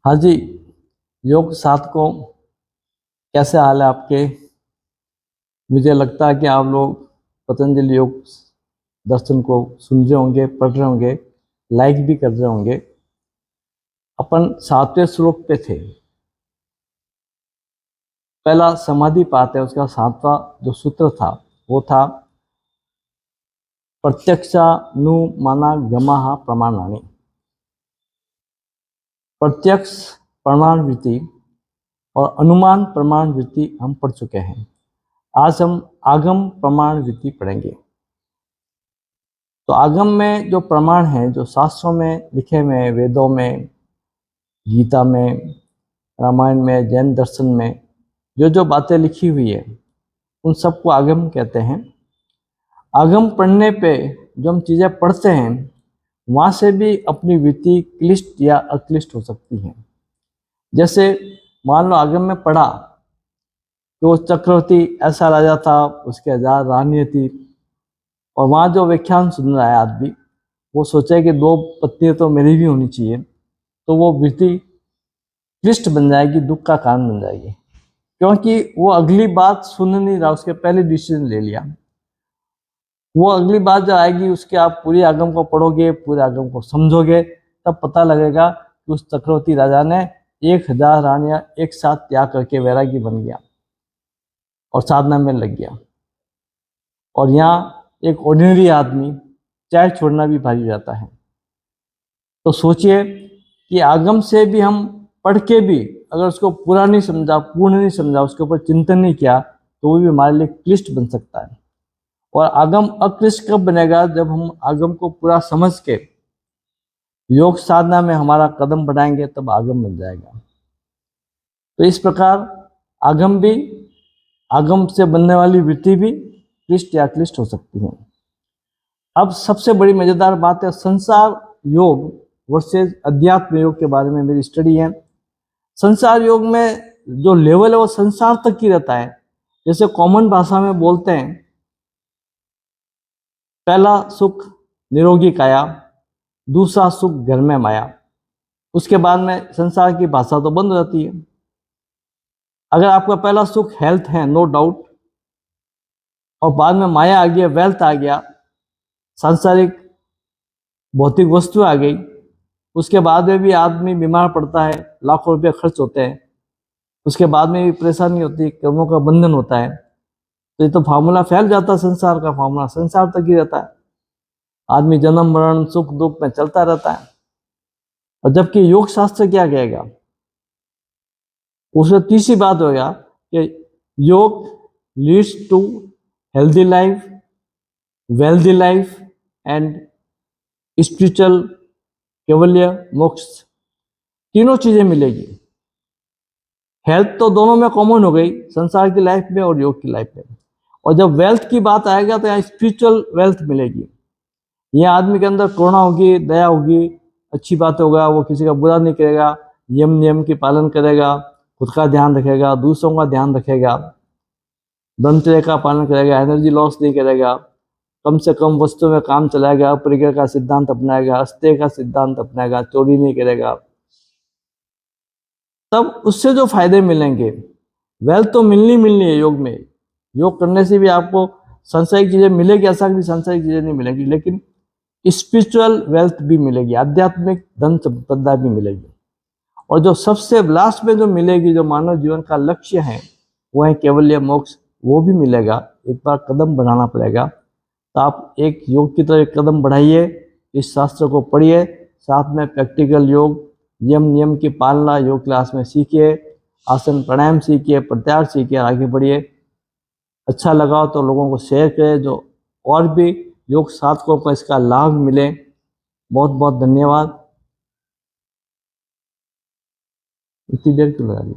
हाँ जी, योग साधकों, कैसे हाल है आपके? मुझे लगता है कि आप लोग पतंजलि योग दर्शन को सुन रहे होंगे, पढ़ रहे होंगे, लाइक भी कर रहे होंगे। अपन 7वें श्लोक पे थे। पहला समाधि पाठ है, उसका 7वां जो सूत्र था वो था प्रत्यक्षानुमानागमाः प्रमाणानि। प्रत्यक्ष प्रमाण वृत्ति और अनुमान प्रमाण वृत्ति हम पढ़ चुके हैं। आज हम आगम प्रमाण वृत्ति पढ़ेंगे। तो आगम में जो प्रमाण हैं, जो शास्त्रों में लिखे हुए हैं, वेदों में, गीता में, रामायण में, जैन दर्शन में जो बातें लिखी हुई है, उन सबको आगम कहते हैं। आगम पढ़ने पे जो हम चीज़ें पढ़ते हैं, वहाँ से भी अपनी वृत्ति क्लिष्ट या अक्लिष्ट हो सकती है। जैसे मान लो आगम में पढ़ा कि वो चक्रवर्ती ऐसा राजा था, उसके 1000 रानियाँ थी, और वहाँ जो व्याख्यान सुन रहा है आदमी, वो सोचे कि 2 पत्नियाँ तो मेरी भी होनी चाहिए, तो वो वृत्ति क्लिष्ट बन जाएगी, दुख का कारण बन जाएगी, क्योंकि वो अगली बात सुन नहीं रहा, उसके पहले डिसीजन ले लिया। वो अगली बात जो आएगी, उसके आप पूरी आगम को पढ़ोगे, पूरे आगम को समझोगे, तब पता लगेगा कि उस चक्रवर्ती राजा ने 1000 रानियां एक साथ त्याग करके वैरागी बन गया और साधना में लग गया। और यहाँ एक ऑर्डिनरी आदमी चाय छोड़ना भी भारी जाता है। तो सोचिए कि आगम से भी हम पढ़ के भी अगर उसको पूरा नहीं समझा, पूर्ण नहीं समझा, उसके ऊपर चिंतन नहीं किया, तो वो भी हमारे लिए क्लिष्ट बन सकता है। और आगम अक्लिष्ट कब बनेगा? जब हम आगम को पूरा समझ के योग साधना में हमारा कदम बढ़ाएंगे, तब आगम बन जाएगा। तो इस प्रकार आगम से बनने वाली वृत्ति भी क्लिष्ट या अक्लिष्ट हो सकती है। अब सबसे बड़ी मजेदार बात है संसार योग वर्सेस अध्यात्म योग के बारे में मेरी स्टडी है। संसार योग में जो लेवल है वो संसार तक ही रहता है। जैसे कॉमन भाषा में बोलते हैं, पहला सुख निरोगी काया, दूसरा सुख घर में माया। उसके बाद में संसार की भाषा तो बंद हो जाती है। अगर आपका पहला सुख हेल्थ है, नो डाउट, और बाद में माया आ गया, वेल्थ आ गया, सांसारिक भौतिक वस्तु आ गई, उसके बाद में भी आदमी बीमार पड़ता है, लाखों रुपये खर्च होते हैं, उसके बाद में भी परेशानी होती है, कर्मों का बंधन होता है। तो ये तो फार्मूला फैल जाता है, संसार का फार्मूला संसार तक ही रहता है। आदमी जन्म मरण सुख दुख में चलता रहता है। और जबकि योग शास्त्र क्या कहेगा? उसमें तीसरी बात होगा कि yoga leads to healthy life, wealthy life and spiritual kaivalya moksha. तीनों चीजें मिलेगी। हेल्थ तो दोनों में कॉमन हो गई, संसार की लाइफ में और योग की लाइफ में। और जब वेल्थ की बात आएगा तो यहाँ स्पिरिचुअल वेल्थ मिलेगी। यह आदमी के अंदर करुणा होगी, दया होगी, अच्छी बात होगा, वो किसी का बुरा नहीं करेगा, यम नियम की पालन करेगा, खुद का ध्यान रखेगा, दूसरों का ध्यान रखेगा, ब्रह्मचर्य का पालन करेगा, एनर्जी लॉस नहीं करेगा, कम से कम वस्तु में काम चलाएगा, अपरिग्रह का सिद्धांत अपनाएगा, अस्तेय का सिद्धांत अपनाएगा, चोरी नहीं करेगा। तब उससे जो फायदे मिलेंगे, वेल्थ तो मिलनी है योग में। योग करने से भी आपको सांसारिक चीजें मिलेगी, ऐसा भी सांसारिक चीजें नहीं मिलेगी, लेकिन स्पिरिचुअल वेल्थ भी मिलेगी, आध्यात्मिक धन संपदा भी मिलेगी। और जो सबसे लास्ट में जो मिलेगी, जो मानव जीवन का लक्ष्य है, वो है केवल्य मोक्ष, वो भी मिलेगा। एक बार कदम बढ़ाना पड़ेगा। तो आप एक योग की तरफ कदम बढ़ाइए, इस शास्त्र को पढ़िए, साथ में प्रैक्टिकल योग, यम नियम की पालना योग क्लास में सीखिए, आसन प्राणायाम सीखिए, प्रत्याहार सीखिए, आगे बढ़िए। अच्छा लगा तो लोगों को शेयर करें, जो और भी योग साधकों को इसका लाभ मिले। बहुत बहुत धन्यवाद। इतनी देर क्यों लगा दी?